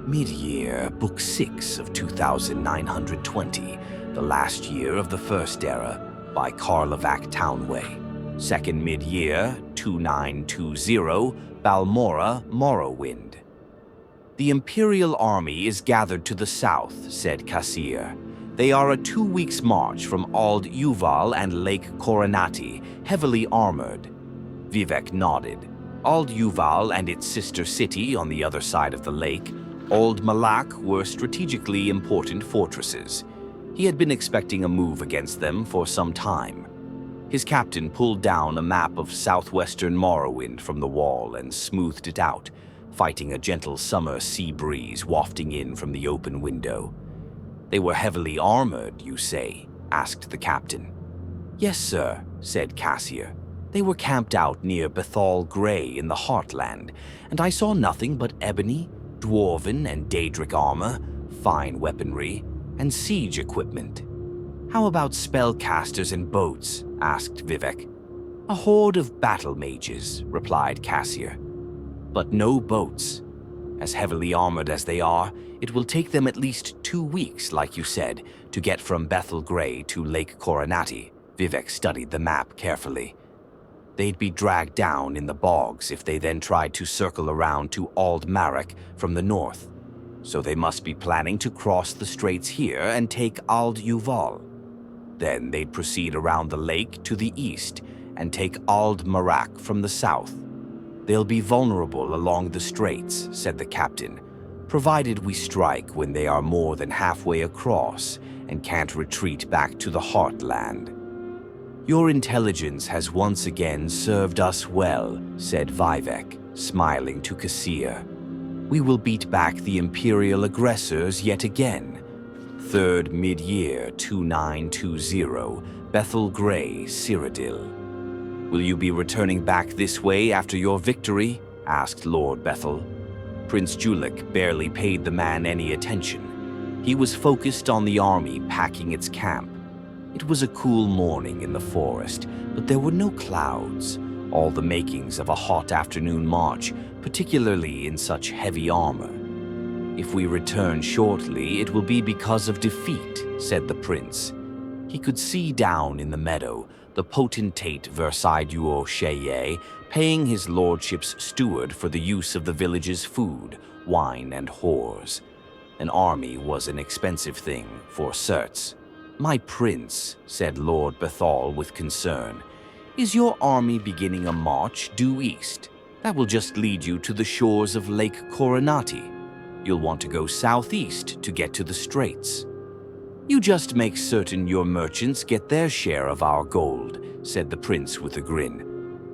Mid-year, Book 6 of 2920, The Last Year of the First Era, by Carlovac Townway. Second mid-year, 2920, Balmora, Morrowind. The Imperial army is gathered to the south, said Cassyr. They are a 2 weeks' march from Ald Iuval and Lake Coronati, heavily armored. Vivec nodded. Ald Iuval and its sister city on the other side of the lake, Ald Malak, were strategically important fortresses. He had been expecting a move against them for some time. His captain pulled down a map of southwestern Morrowind from the wall and smoothed it out, fighting a gentle summer sea breeze wafting in from the open window. "They were heavily armored, you say?" asked the captain. "Yes, sir," said Cassyr. "They were camped out near Bethal Grey in the Heartland, and I saw nothing but ebony, dwarven and daedric armor, fine weaponry, and siege equipment." "How about spellcasters and boats?" asked Vivec. "A horde of battlemages," replied Cassyr. "But no boats. As heavily armored as they are, it will take them at least 2 weeks, like you said, to get from Bethel Grey to Lake Coronati." Vivec studied the map carefully. "They'd be dragged down in the bogs if they then tried to circle around to Ald Malak from the north. So they must be planning to cross the straits here and take Ald Iuval. Then they'd proceed around the lake to the east and take Ald Malak from the south. They'll be vulnerable along the straits," said the captain, "provided we strike when they are more than halfway across and can't retreat back to the Heartland." "Your intelligence has once again served us well," said Vivec, smiling to Cassyr. "We will beat back the Imperial aggressors yet again. Third mid-year, 2920, Bethel Grey, Cyrodiil." "Will you be returning back this way after your victory?" asked Lord Bethel. Prince Julik barely paid the man any attention. He was focused on the army packing its camp. It was a cool morning in the forest, but there were no clouds, all the makings of a hot afternoon march, particularly in such heavy armor. "If we return shortly, it will be because of defeat," said the prince. He could see down in the meadow the potentate Versailles Cheye paying his lordship's steward for the use of the village's food, wine, and whores. An army was an expensive thing, for certs. "My prince," said Lord Bethal with concern, "is your army beginning a march due east? That will just lead you to the shores of Lake Coronati. You'll want to go southeast to get to the straits." "You just make certain your merchants get their share of our gold," said the prince with a grin.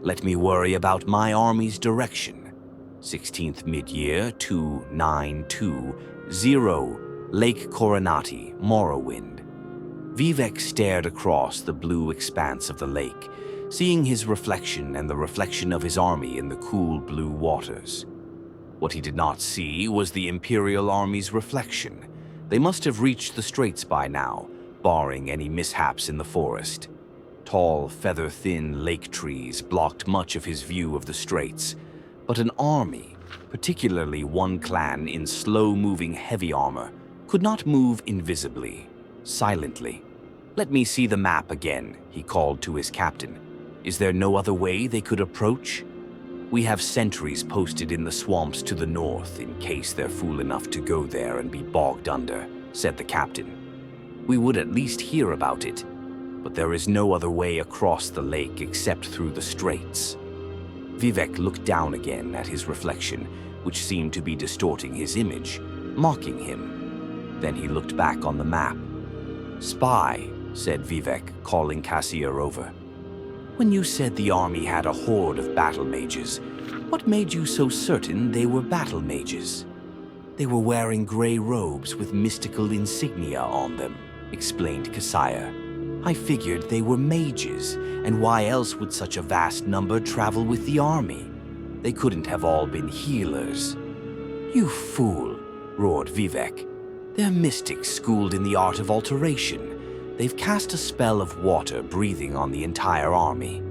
"Let me worry about my army's direction. 16th mid-year, 2920, Lake Coronati, Morrowind." Vivec stared across the blue expanse of the lake, seeing his reflection and the reflection of his army in the cool blue waters. What he did not see was the Imperial army's reflection. They must have reached the straits by now, barring any mishaps in the forest. Tall, feather-thin lake trees blocked much of his view of the straits, but an army, particularly one clan in slow-moving heavy armor, could not move invisibly, silently. "Let me see the map again," he called to his captain. "Is there no other way they could approach?" "We have sentries posted in the swamps to the north in case they're fool enough to go there and be bogged under," said the captain. "We would at least hear about it, but there is no other way across the lake except through the straits." Vivec looked down again at his reflection, which seemed to be distorting his image, mocking him. Then he looked back on the map. "Spy," said Vivec, calling Cassyr over. "When you said the army had a horde of battlemages, what made you so certain they were battlemages?" "They were wearing gray robes with mystical insignia on them," explained Cassyr. "I figured they were mages, and why else would such a vast number travel with the army? They couldn't have all been healers." "You fool," roared Vivec. "They're mystics schooled in the art of alteration. They've cast a spell of water breathing on the entire army."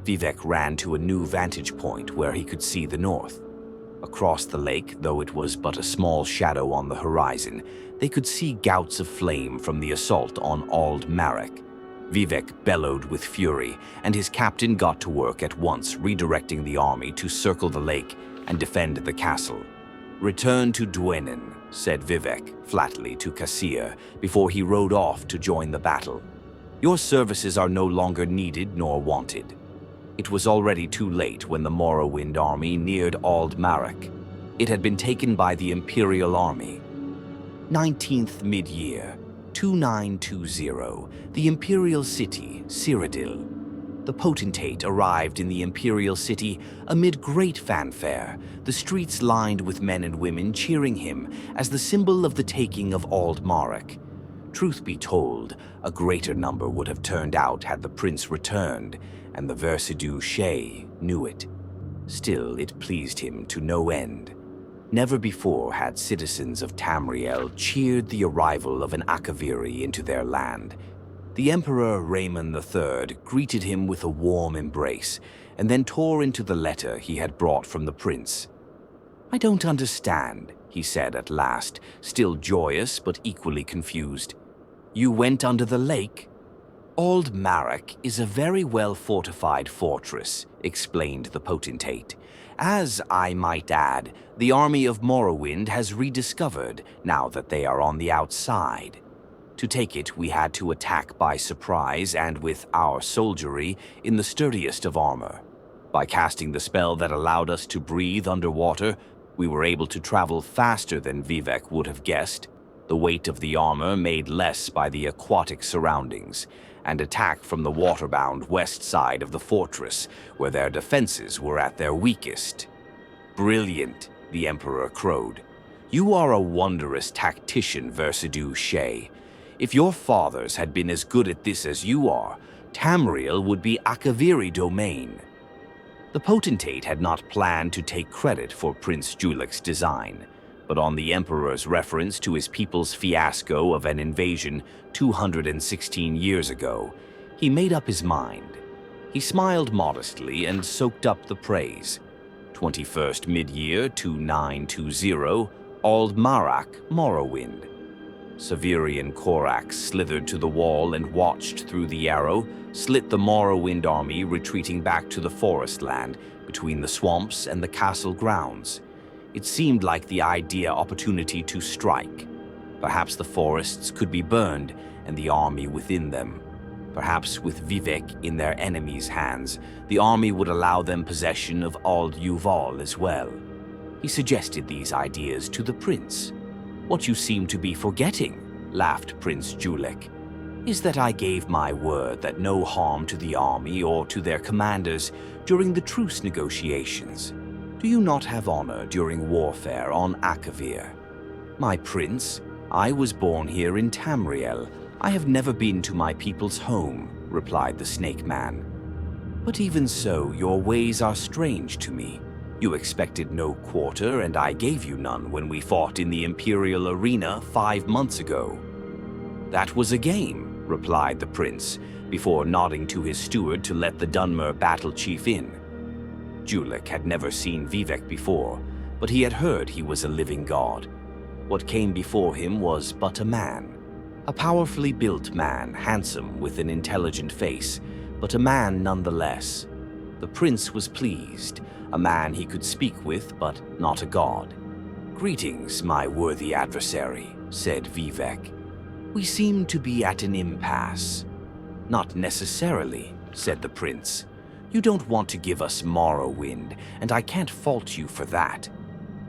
Vivec ran to a new vantage point where he could see the north. Across the lake, though it was but a small shadow on the horizon, they could see gouts of flame from the assault on Ald Malak. Vivec bellowed with fury, and his captain got to work at once, redirecting the army to circle the lake and defend the castle. "Return to Dwenin," said Vivec flatly to Cassyr before he rode off to join the battle. "Your services are no longer needed nor wanted." It was already too late when the Morrowind army neared Ald Malak. It had been taken by the Imperial army. 19th mid-year, 2920, the Imperial city, Cyrodiil. The potentate arrived in the Imperial city amid great fanfare, the streets lined with men and women cheering him as the symbol of the taking of Ald Malak. Truth be told, a greater number would have turned out had the prince returned, and the Versidue Shay knew it. Still, it pleased him to no end. Never before had citizens of Tamriel cheered the arrival of an Akaviri into their land. The Emperor Raymond III greeted him with a warm embrace, and then tore into the letter he had brought from the prince. "I don't understand," he said at last, still joyous but equally confused. "You went under the lake?" "Ald Malak is a very well-fortified fortress," explained the potentate. "As, I might add, the army of Morrowind has rediscovered now that they are on the outside. To take it, we had to attack by surprise and with our soldiery in the sturdiest of armor. By casting the spell that allowed us to breathe underwater, we were able to travel faster than Vivec would have guessed, the weight of the armor made less by the aquatic surroundings, and attack from the waterbound west side of the fortress, where their defenses were at their weakest." "Brilliant," the Emperor crowed. "You are a wondrous tactician, Versidue Shay. If your fathers had been as good at this as you are, Tamriel would be Akaviri domain." The potentate had not planned to take credit for Prince Julik's design, but on the Emperor's reference to his people's fiasco of an invasion 216 years ago, he made up his mind. He smiled modestly and soaked up the praise. 21st mid-year 2920, Ald Malak, Morrowind. Severian Korax slithered to the wall and watched through the arrow, slit the Morrowind army retreating back to the forest land between the swamps and the castle grounds. It seemed like the ideal opportunity to strike. Perhaps the forests could be burned and the army within them. Perhaps with Vivec in their enemies' hands, the army would allow them possession of Ald Iuval as well. He suggested these ideas to the prince. "What you seem to be forgetting," laughed Prince Julik, "is that I gave my word that no harm to the army or to their commanders during the truce negotiations. Do you not have honor during warfare on Akavir?" "My prince, I was born here in Tamriel. I have never been to my people's home," replied the Snake Man. "But even so, your ways are strange to me. You expected no quarter, and I gave you none when we fought in the Imperial arena 5 months ago." "That was a game," replied the prince, before nodding to his steward to let the Dunmer battle chief in. Julik had never seen Vivec before, but he had heard he was a living god. What came before him was but a man. A powerfully built man, handsome with an intelligent face, but a man nonetheless. The prince was pleased, a man he could speak with, but not a god. "Greetings, my worthy adversary," said Vivec. "We seem to be at an impasse." "Not necessarily," said the prince. "You don't want to give us Morrowind, and I can't fault you for that.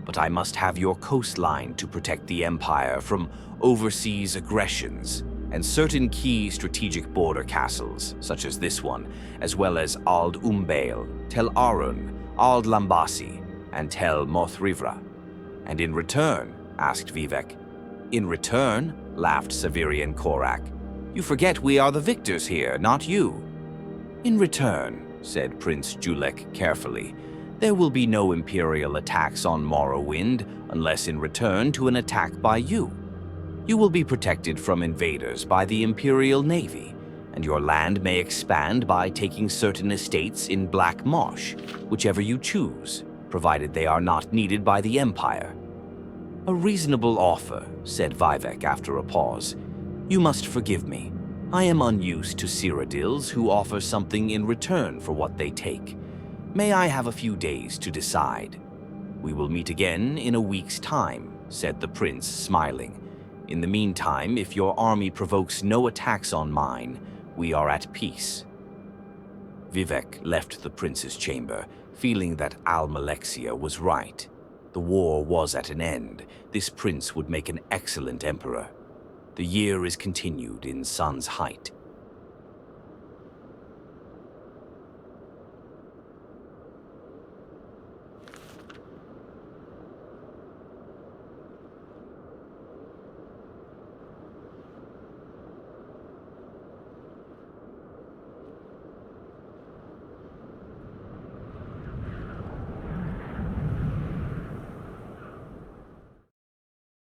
But I must have your coastline to protect the Empire from overseas aggressions, and certain key strategic border castles, such as this one, as well as Ald Iuval, Tel Arun, Ald Lambasi, and Tel Mothrivra." "And in return?" asked Vivec. "In return?" laughed Severian Korak. "You forget we are the victors here, not you." "In return," said Prince Julik carefully, "there will be no Imperial attacks on Morrowind unless in return to an attack by you. You will be protected from invaders by the Imperial Navy, and your land may expand by taking certain estates in Black Marsh, whichever you choose. provided they are not needed by the Empire. A reasonable offer, said Vivec after a pause. You must forgive me. I am unused to Cyrodiils who offer something in return for what they take. May I have a few days to decide? We will meet again in a week's time, said the prince, smiling. In the meantime, if your army provokes no attacks on mine, we are at peace. Vivec left the prince's chamber, feeling that Ald Malak was right. The war was at an end. This prince would make an excellent emperor. The year is continued in sun's height.